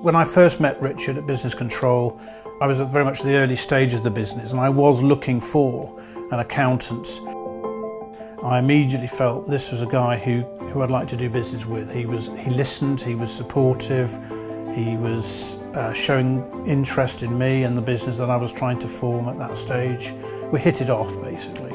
When I first met Richard at Business Control, I was at very much the early stage of the business and I was looking for an accountant. I immediately felt this was a guy who I'd like to do business with. He listened, he was supportive, he was showing interest in me and the business that I was trying to form at that stage. We hit it off basically.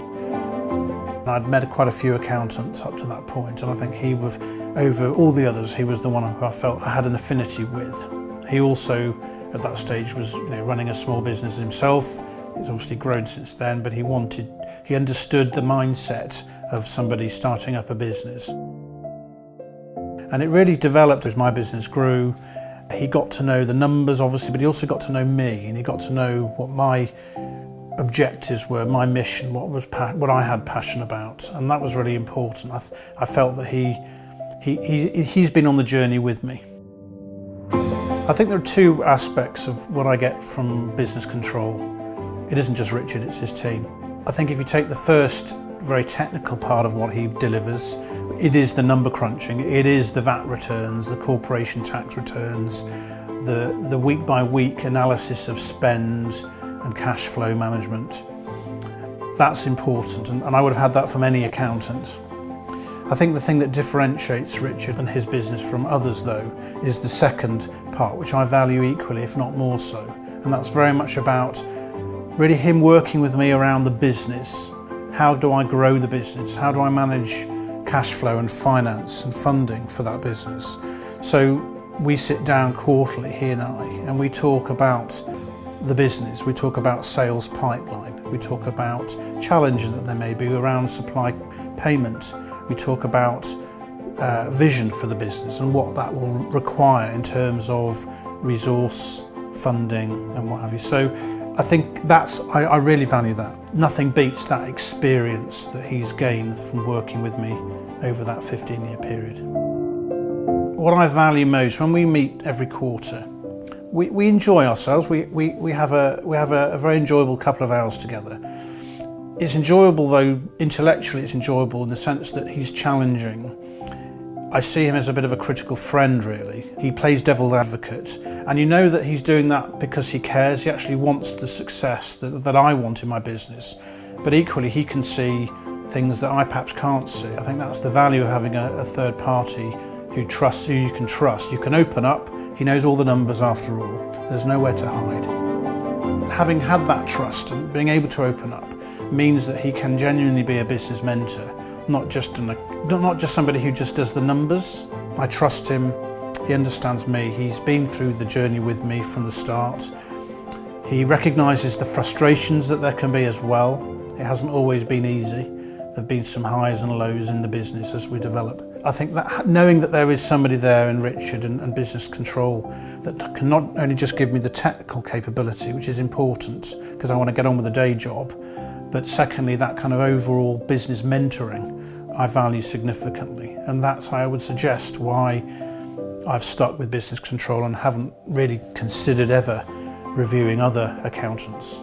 I'd met quite a few accountants up to that point, and I think he was, over all the others, he was the one who I felt I had an affinity with. He also, at that stage, was running a small business himself. It's obviously grown since then, but he understood the mindset of somebody starting up a business. And it really developed as my business grew. He got to know the numbers, obviously, but he also got to know me, and he got to know what my objectives were, my mission, what I had passion about, and that was really important. I felt that he's been on the journey with me. I think there are two aspects of what I get from Business Control. It isn't just Richard, it's his team. I think if you take the first very technical part of what he delivers, it is the number crunching, it is the VAT returns, the corporation tax returns, the week by week analysis of spend and cash flow management. That's important, and I would have had that from any accountant. I think the thing that differentiates Richard and his business from others, though, is the second part, which I value equally, if not more so. And that's very much about really him working with me around the business. How do I grow the business? How do I manage cash flow and finance and funding for that business? So we sit down quarterly, he and I, and we talk about the business. We talk about sales pipeline. We talk about challenges that there may be around supply payment. We talk about vision for the business and what that will require in terms of resource, funding and what have you. So I think I really value that. Nothing beats that experience that he's gained from working with me over that 15-year period. What I value most, when we meet every quarter, we enjoy ourselves. We have a very enjoyable couple of hours together. It's enjoyable, though intellectually it's enjoyable in the sense that he's challenging. I see him as a bit of a critical friend, really. He plays devil's advocate, and you know that he's doing that because he cares. He actually wants the success that I want in my business, but equally he can see things that I perhaps can't see. I think that's the value of having a third party who you can trust. You can open up. He knows all the numbers after all. There's nowhere to hide. Having had that trust and being able to open up means that he can genuinely be a business mentor, not just somebody who just does the numbers. I trust him. He understands me. He's been through the journey with me from the start. He recognises the frustrations that there can be as well. It hasn't always been easy. There've been some highs and lows in the business as we develop. I think that knowing that there is somebody there in Richard and Business Control that can not only just give me the technical capability, which is important because I want to get on with the day job, but secondly, that kind of overall business mentoring I value significantly. And that's, I would suggest, why I've stuck with Business Control and haven't really considered ever reviewing other accountants.